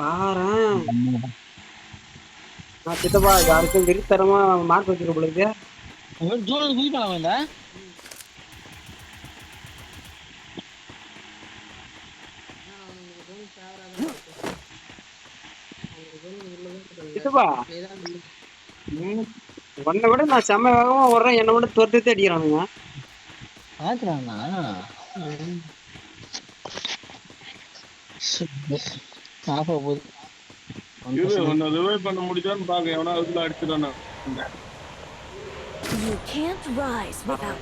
பாரேன். நான் சித்தப்பா யாருக்கும் வெறித்தரமா மார்க் வச்சிருக்க பொழுது ஜோன் குதிக்கலாம் இந்த சித்தப்பா உன்னை விட நான் செம்ம வேகமா ஓடுறேன், என்னை விட தொட்டு அடிக்கிறானுங்க. பாக்குறானா ஆஃபா போகுது. உன்னை ரிவைவ் பண்ண முடியுதான்னு பாக்க எவனா அதுல அடிச்சிடானா. You can't rise without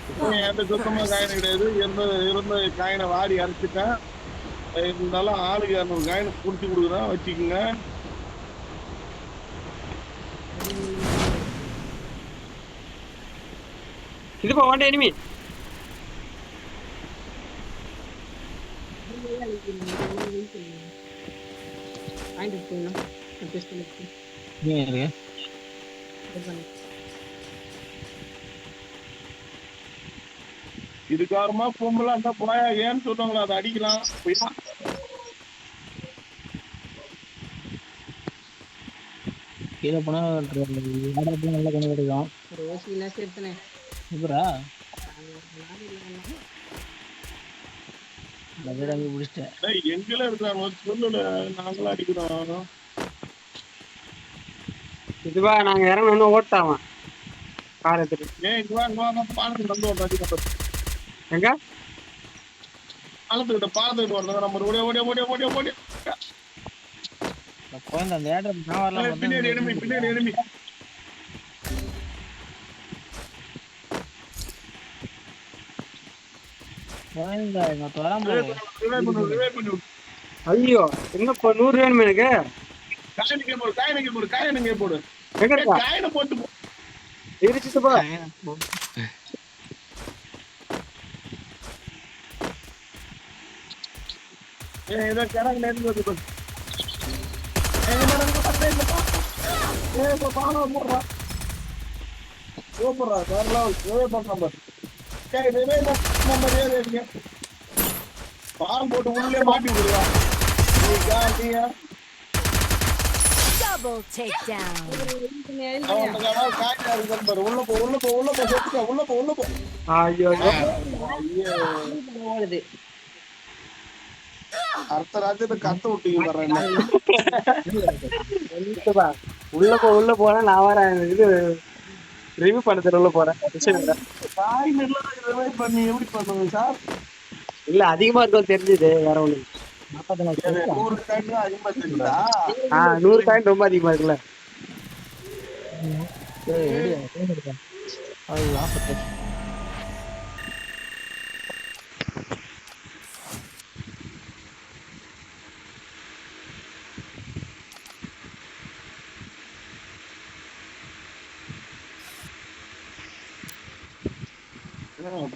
எந்த சுத்தமா காயின் கிடையாது. இருந்த காயினை வாரி அரைச்சிட்டேன். இருந்தாலும் ஆளுக்கு 200 காயினை புடிச்சு கொடுக்குறான், வச்சுக்கோங்க. சித்தப்பா வாண்ட எனிமி. இதுக்காரமா பொம்பளை அந்த போயா ஏன்னு சொல்றாங்களா, அதை அடிக்கலாம். கீழே போனா நல்லா கொண்டு கிடைக்கும். இப்பரா எங்கெல்லாம் இருக்கிறாங்க சொல்லல, நாங்களும் அடிக்கிறோம். இதுவா நாங்க இறங்கணும் ஓட்டாவான் கார் எடுத்துட்டு. இங்க வாங்க பாலத்துக்கு வந்து ஒரு அடிக்க. எங்க பாலத்துக்கிட்ட வரணும். நம்ம ஓடிய ஓடிய ஓடிய ஓடிய ஓடிய பின்னாடி எனிமி பின்னாடி எனிமி. ஐயோ என்ன 100 வேணுமே எனக்கு. காயனுங்க போடு எங்க இருக்கா காயனை போட்டு சித்தப்பா. ஏதோ கிடங்கு நேர்ந்து பாலம் போட்டு உள்ளே மாட்டி விடுறான். double takedown. உள்ள போ உள்ள போ உள்ள போ செத்துக்க உள்ள போ உள்ள போ. ஐயோ அடுத்த ராஜ்யத்தை கத்த விட்டீங்க. உள்ள போனா நான் வரேன். இது ரிவ்யூ பண்ண உள்ள போறேன். காய் நல்லா பண்ணி எப்படி பண்ணுங்க சார்? இல்ல அதிகமா இருக்கும் தெரிஞ்சது வேற ஒண்ணு. 100 காயின் அதிகமா தெரியுதா? 100 காயின் ரொம்ப அதிகமா இருக்குல்ல.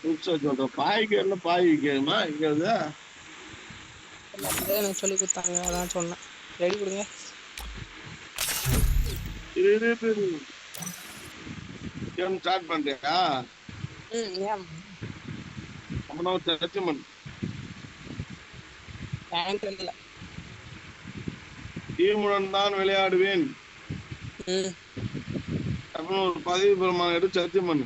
புதுசா சொல்ற பாய்க்கு என்ன பாய் கேமா இங்க எனக்கு சொல்லி கொடுத்தாங்க, அதான் சொன்னேன். ரெடி கொடுங்க. ஸ்டார்ட் பண்றியா? ஏன் அப்பனா சர்ச்சமன் டீமுடன் தான் விளையாடுவேன் அப்படின்னு ஒரு பதவி பிரமாணம் எடுத்து சர்ச்சை பண்ணு.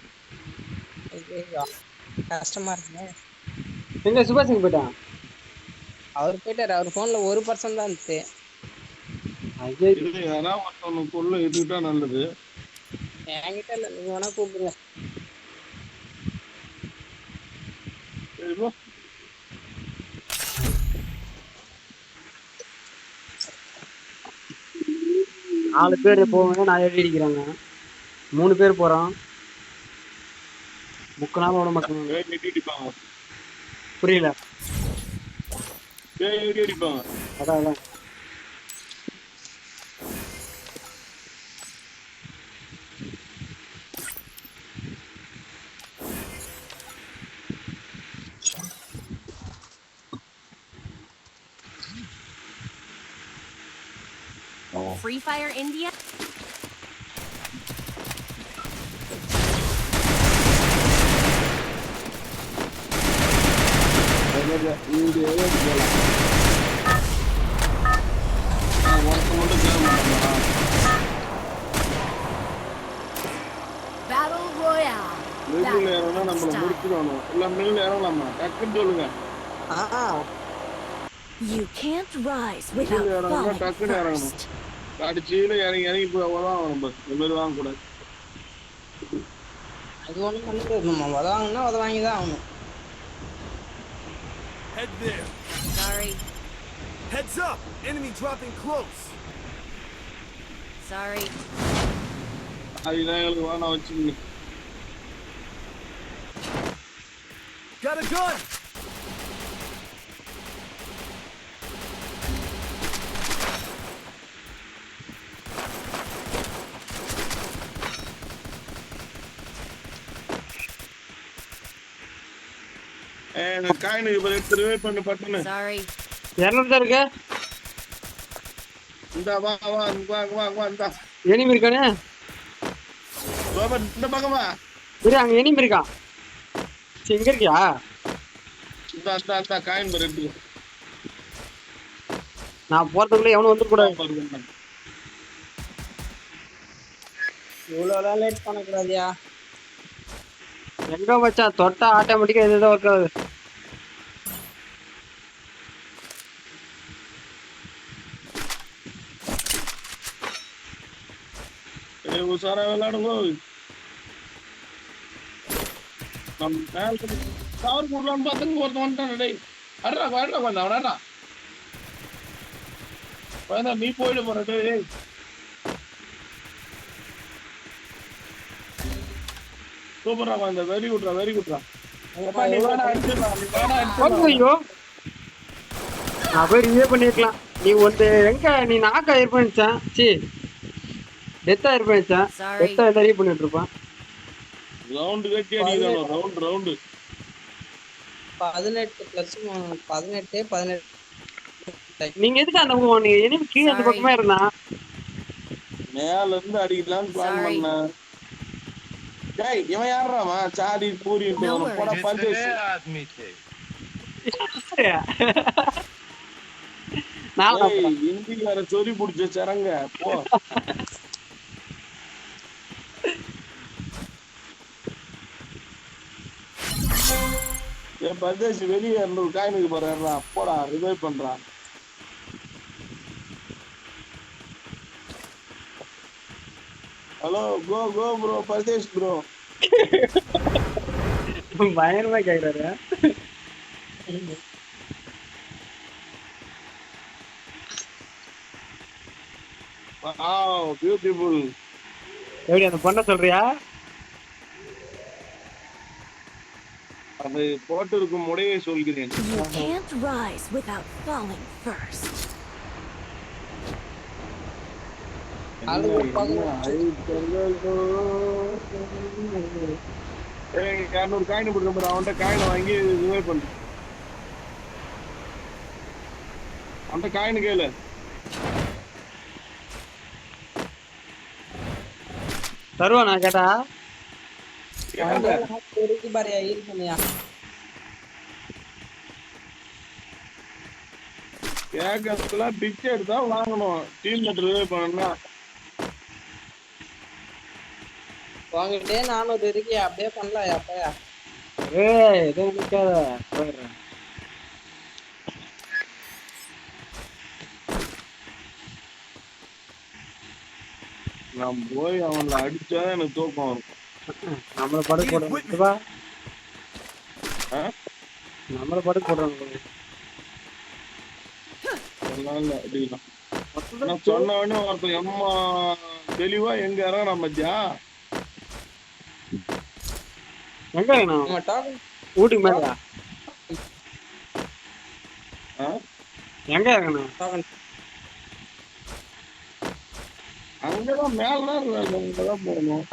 கஷ்டமா இருக்கு. எங்க சுபாஷிங் போயிட்டான்? அவர் போயிட்டாரு. அவர் போன்ல 1% தான் இருந்துச்சு. யாரா ஒருத்தவனுக்குள்ள இருந்துட்டா நல்லது. என்கிட்ட இல்ல, நீங்க வேணா கூப்பிடுங்க. நாலு பேர் போவாங்க, 4 அடி அடிக்கிறாங்க. 3 பேர் போறோம். முக்கு நாள் விட மாட்டாங்க. புரியல. அதான் அதான் Free Fire India. மில்லுல இறங்கினா நம்மள முடிச்சிடுவானு. இல்ல மில்லுல இறங்கலாமா? டக்குன்னு சொல்லுங்க. You can't rise மில்லுல without இறங்கினா falling டக்குன்னு இறங்கணும். first. கடைசியில இறங்கி இறங்கி போய் உதவாங்கணும் பஸ். இந்த மாதிரி வாங்கக்கூடாது. அது ஒண்ணும் பண்ண முடியாது மாமா. உதவாங்கன்னா உதவாங்கிதான் ஆகணும். Head there. Sorry. Heads up! Enemy dropping close. Sorry. அதுதான் எங்களுக்கு வேணாம் வச்சுக்கோங்க. Got a gun! காயினுக்கு இப்போ எடுத்து ரிவைவ் பண்ணு பட்டுன்னு. Sorry. 200 தான் இருக்கு. இந்த வா வா வா வா வா இந்த எனிமி இருக்கானே. ரோபர்ட் இந்த பக்கம் வா. இரு, அங்க எனிமி இருக்கான். சரி, எங்க இருக்கியா? இந்த அந்த அந்த காயின் பர் எடுத்து. நான் போறதுக்குள்ள எவனும் வந்துடக்கூடாது. இவ்வளவு லேட் பண்ணக்கூடாதியா? எங்க மச்சான் தொட்டா ஆட்டோமேட்டிக்கா இதுதான் ஒர்க் ஆகுது. உசாரா விளையாடுங்க. நம்ம மேல கவர் போடலான்னு பார்த்துங்க ஒருத்தன் வந்துட்டான். டேய் அட்ரா வாடா வந்தா அவனாடா. வேணா நீ போயிட போற. டேய் சூப்பரா வந்த. வெரி குட்ரா வெரி குட்ரா. நீ வேணா அடிச்சிடலாம். நீ வேணா அடிச்சிடலாம். ஐயோ, நான் போய் ரிவே பண்ணிருக்கலாம். நீ வந்து எங்க நீ நாக்கா இருப்பேன். சி டெத்தா இருப்பேன். Sorry. டெத்தா ரிவே பண்ணிட்டு இருப்பான். ரவுண்ட் கட்டி அடிக்கணும். Round round 18 plus 18 18. நீங்க எதுக்கு அந்த பக்கம் நீங்க எனிமி கீழே அந்த பக்கமா இருந்தான். மேல இருந்து அடிக்கலாம்னு பிளான் Sorry. பண்ணேன். டேய் இவன் யாரறாமா? சாடி பூரி No போடா worries. பஞ்சஸ். நான் ஏய் இந்திக்கார சொறி புடிச்ச சரங்க போ. என் பஞ்சஸ் வெளியே இருந்து காயினுக்கு போறா. போடா ரிவைவ் பண்றான். ஹலோ கோ கோ ப்ரோ பர்தேஷ் ப்ரோ. பயங்கரமா கேக்குறாரு. Wow beautiful. எப்படி அந்த பொண்ணை சொல்றியா? அது போட்டு இருக்கும் முடையை சொல்கிறேன். You can't rise without falling first. ஆளு ஒரு பக்கம் ஏய் 200 காயின் கொடுக்க போற. அவன்கிட்ட காயினை வாங்கி ரிவைவ் பண்ணு. அவன்கிட்ட காயின் கேளு. தருவா நான் கேட்டா? இருக்கு பாரியா ஹீல் பண்ணியா? கேக்கெல்லாம் பிச்சை எடுத்தா வாங்கணும். டீம்மேட் ரிவைவ் பண்ணணும்னா வாங்கிட்டே 400 இருக்கே அப்படியே பண்ணலாம் அப்பயா. ஏய் எதுவும் நினைக்காத, போயிடுறேன். நான் போய் அவனை அடிச்சா எனக்கு தூக்கம் வரும். நம்மள படுக்க போடுறா. நம்மள படுக்க போடுறாங்க. அடிக்கலாம். நான் சொன்ன உடனே ஒருத்தன் எம்மா தெளிவா எங்க இறங்குறான் மத்தியா. எங்க வேணும்? நம்ம டாக் ஊட்டிக்கு மேலயா? எங்க இருக்கணும்? டாக் அங்கதான் மேலதான் இருக்காங்க. அங்கதான் போகணும்.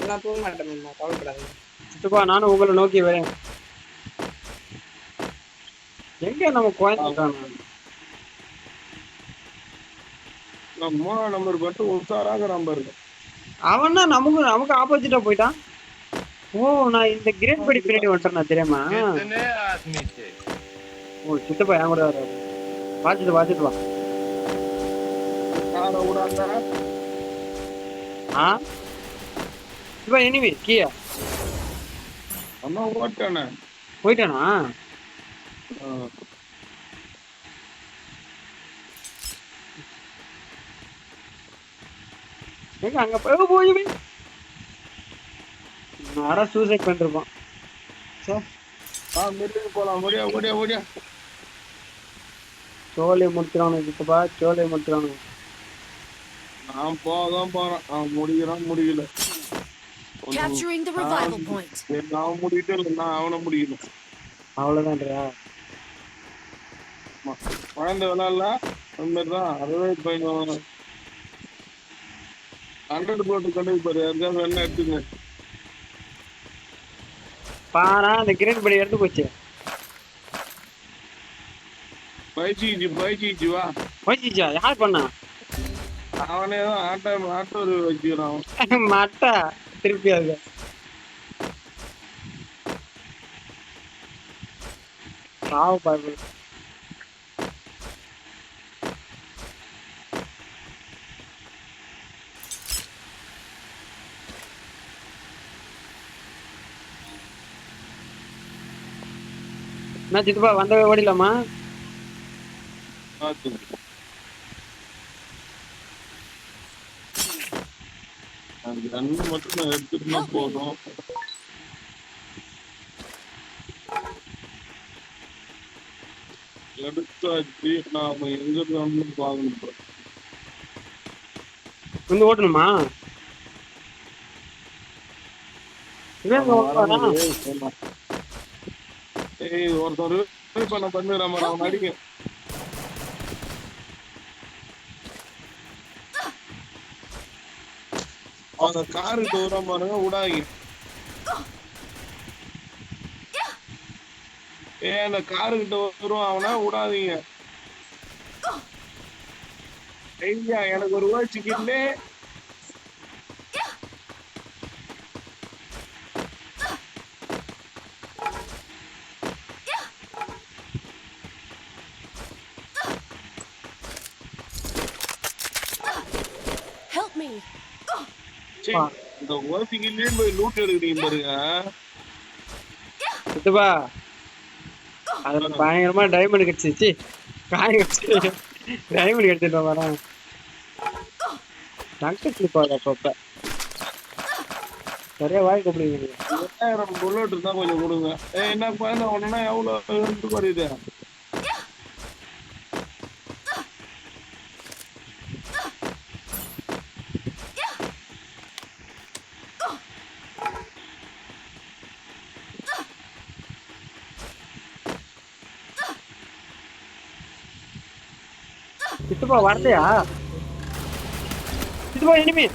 நான் போக மாட்டேன் மாமா, கவலைப்படாதீங்க. சித்தப்பா நானும் உங்களை நோக்கி வரேன். எங்க நம்ம கோயம்புத்தூர் நம்ம 3 நம்பர் பட்டு உஷாராக நம்பர். அவன் தான் நமக்கு ஆப்போசிட்டா போயிட்டான். ஓ நான் இந்த கிரேட் படி பின்னாடி வந்துட்டேன் தெரியுமா? ஓ சித்தப்பா என் கூட வர பாத்துட்டு வா. காரை விடாத. இப்போ எனிமி கீழே அண்ணா ஓட்டானே. போயிட்டானா? எங்க அங்க போய் யாரா சூசைட் பண்ணிருப்பான். மெல்லுக்கு போலாம். ஓடியா ஓடியா ஓடியா. சோலை முடிக்கிறானு கிட்டப்பா, சோலை முடிக்கிறானு. நான் போதான் போறேன். அவன் முடிக்கிறான் முடியல. Capturing the revival point. நான் முடிக்கிட்டு இல்லை, நான் அவனை முடிக்கணும். அவ்வளவுதான்றியா? குழந்தை விளாட்ல அந்த மாதிரிதான். அதுவே இப்போ 100 போட்டு கண்டு பாரு. அதுக்காக என்ன எடுத்துங்க பாரா அந்த கிரேட் படி எடுத்து போச்சு. பயிற்சி வா. போயிடுச்சா? யார் பண்ணா? அவனே தான் ஆட்டோ வச்சுக்கிறான். மட்டா திருப்பி அது பாவ பாரு. என்ன சித்தப்பா வந்தவே ஓடிலாமா? அந்த கண்ணு மட்டும் நான் எடுத்துட்டு போதும். எடுத்தாச்சு. நாம எங்க இருந்து பாக்கணும். வந்து ஓட்டணுமா? ஒருத்தர் பண்ணுறாம அவன் அடிக்க. அவங்க காருக்கு வர பாருங்க விடாங்க. அந்த காருக்கிட்ட வரும் அவனா விடாதீங்க. ஐயா எனக்கு ஒரு ரூபாய் சிக்கன்ல Help me. இந்த ஓசிக்கிலே போய் லூட் எடுக்கிறீங்க பாருங்க. சித்தப்பா அதுல பயங்கரமா டைமண்ட் கிடைச்சிச்சு. காய் கிடைச்சி டைமண்ட் கிடைச்சிட்டு வரேன். டங்கு ஸ்லிப் ஆகுது அப்பப்ப. சரியா வாய் கூப்பிடுங்க. 2000 புல்லட் இருந்தா கொஞ்சம் கொடுங்க. என்ன பண்ண ஒன்னா எவ்வளவு வருது? சித்தப்பா வரலையா? சித்தப்பா இனிமே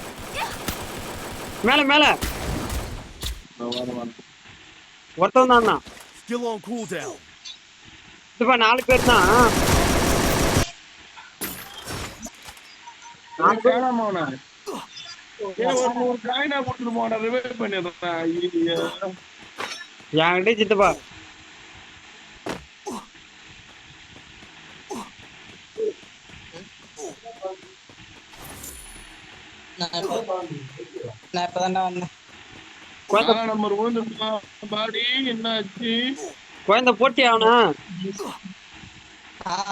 மேல மேல ஒருத்தன் தான். Still on cooldown. சித்தப்பா 4 பேர் தான். 4 பேர் ஒரு காயினா போட்டு போன ரிவைவ் பண்ணிடுறேன். என்கிட்ட சித்தப்பா நான் இப்பதான்டா வந்தேன். நம்பர் 1 பாடி என்னாச்சு? குழந்தை போட்டி அவனா?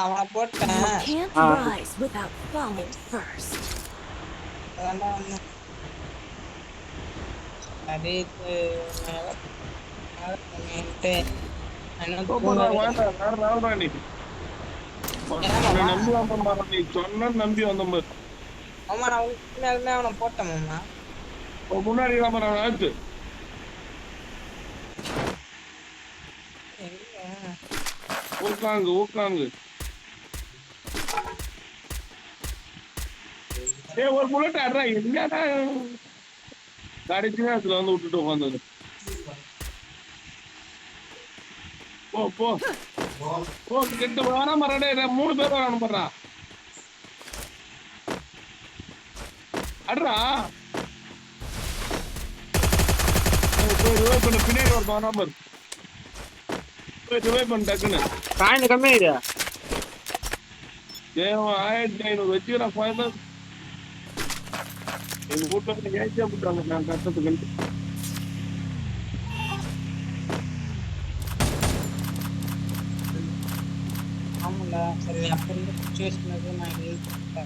அவனை போட்டேன். Can't rise without falling first. இப்பதான்டா வந்தேன். நம்பி வந்த மாதிரி ஆமா நான் உண்மையாலுமே அவனை போட்டேன் மாமா. முன்னாடி ஆச்சு. ஊக்காங்கு ஒரு புல்லட் ஆடுறா. என்னடா கடைசி நேரத்துல வந்து விட்டுட்டு உட்காந்தது. போ கிட்ட வர மரடே. 3 பேர் வர அனுப்புறான். அட்ரா பின்னாடி ஒரு நம்பர் பண்ண டக்குன்னு காயின் கம்மியா 1500 வச்சுக்கிறேன். எங்க வீட்டுல ஏசியா போட்டாங்க நான் கஷ்டத்துக்கு. ஆமாண்டா சரி அப்ப இருந்த சுச்சுவேஷனுக்கு நான் இல்லை.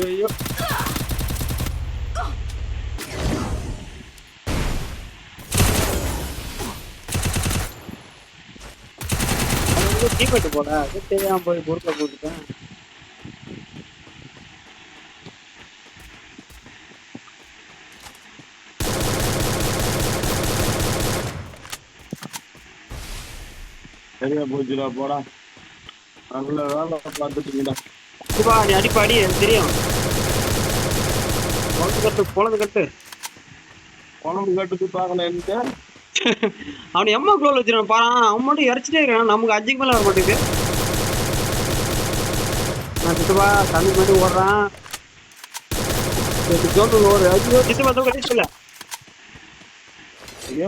ஐயோ டீப்பட்டு போல அது தெரியாம போய் பொறுப்பை போட்டுட்டேன். சரியா போச்சுடா போடா. நல்ல வேலை பார்த்துட்டீங்கடா. சிவா நீ அடிப்பாடி எனக்கு தெரியும். பொழந்து கட்டு குழம்பு கட்டுக்கு பார்க்கல என்கிட்ட. அவனை எம்மா குளோவில் வச்சிருக்கான் பாரு. அவன் மட்டும் இறச்சிட்டே இருக்கான். நமக்கு அஜிக்கு மேலே வர மாட்டேங்குது. நான் சித்துவா தண்ணி மட்டும் ஓடுறான். ஒரு ஐயோ சித்து பார்த்தா கட்டிச்சுல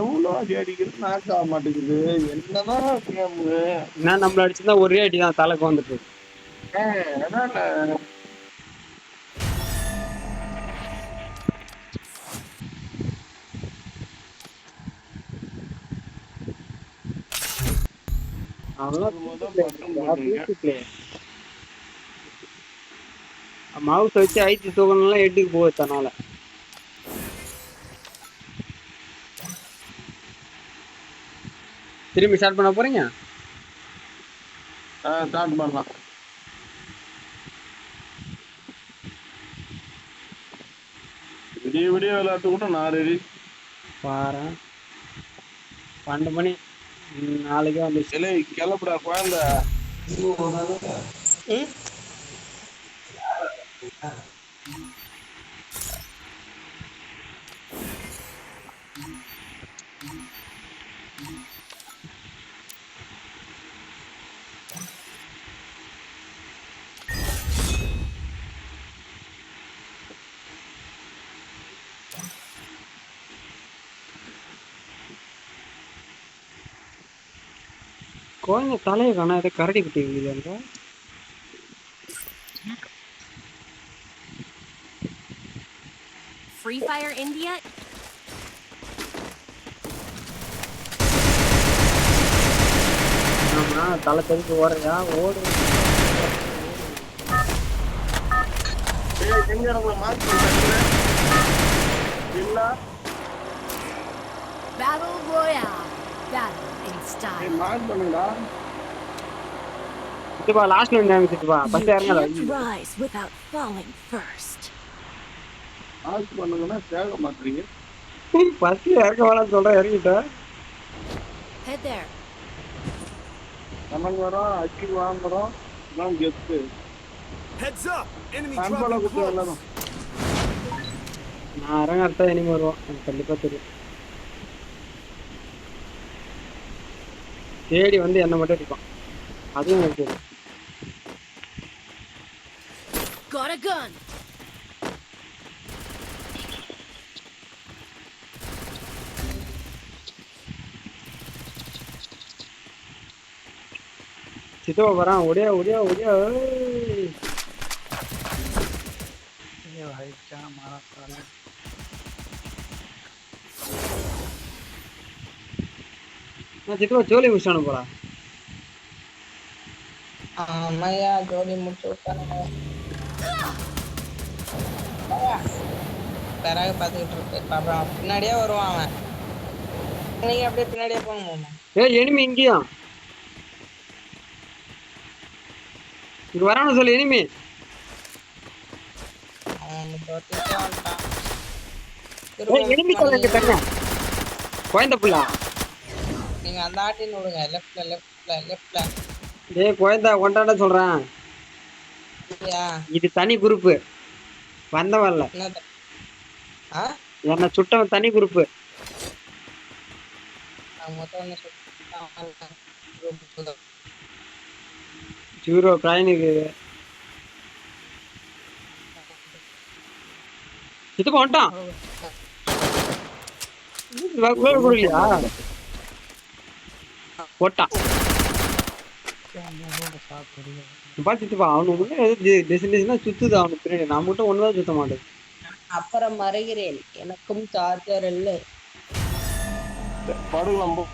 எவ்வளோ அடி அடிக்கிறது நாக்கு ஆக மாட்டேங்குது. என்னதான் கேமு நான் நம்மள அடிச்சுதான் ஒரே அடி தான் தலைக்கு வந்துட்டு. மவுஸ் வச்சு ஐத்தி தூக்கணும்லாம் எட்டுக்கு போகுது தன்னால. திரும்பி ஸ்டார்ட் பண்ண போறீங்க? ஸ்டார்ட் பண்ணலாம். விடிய விடிய விளையாட்டு கூட நான் ரெடி. பாரு 12 மணி நாளைக்கே வந்து கிளப்புடா குழந்தை. குழந்தை தலையை காணா ஏதோ கரடி குட்டி இருக்குதுங்க. Free Fire India? ஆமா தலை தெரிஞ்சு ஓடுறியா ஓடு. Battle Royale. Battle in style. சித்துப்பா லாஸ்ட்ல இருந்தாங்க சித்துப்பா You பஸ் இறங்கல. can't rise without falling first. ஆட்சி பண்ணுங்கன்னா கேட்க மாட்டீங்க. பஸ் இறங்க வேணாம்னு சொல்றேன் இறங்கிட்டேன். Head there. கமங்கரம் அக்கி வாங்குறோம் நான் கெத்து. Heads up! Enemy அன்பல dropping குத்து close. எல்லாரும். நான் இறங்கத்தான் இனிமே வருவோம் எனக்கு கண்டிப்பா தெரியும். தேடி வந்து என்ன மட்டும் அடிப்பான் அதுவும் எனக்கு தெரியும். Got a gun. சித்துவா வரான் ஒடியா ஒடியா ஒடியா. நான் சித்துவா ஜோலி முடிச்சானு போடா. ஆமாய்யா ஜோலி முடிச்சு விட்டானுங்க. பிறகு பார்த்துக்கிட்டு இருக்கு அப்புறம் பின்னாடியே வருவான் அவன். நீங்க அப்படியே பின்னாடியே போகணுமா? எனிமி இங்கேயா இங்க வரானு சொல்லு எனிமி. அவன் வந்துட்டான். எனிமி தலை இங்க தனியா குழந்தை புள்ளா நீங்க அந்த ஆட்டின்னு விடுங்க. லெஃப்ட்ல. டேய் குழந்தை கொண்டாட சொல்றேன். இல்லையா? இது தனி குரூப். வந்தவன்ல என்ன? ஆ? என்ன சுட்டவன் தனி குரூப். நான் மொத்தம் ஒண்ணு சொல்லிட்டேன். 0 காயினுக்கு சித்தப்பா வந்துட்டான். கொடுக்கலையா போட்டான். சித்தப்பா அவனுக்கு மட்டும் எது டெஸ்டினேஷனா சுத்துது அவனுக்கு பின்னாடி. நான் மட்டும் ஒண்ணுதான் சுத்த மாட்டேன். அப்புறம் மறைகிறேன். எனக்கும் சார்ஜர் இல்லை. படுக்கலாம் போ.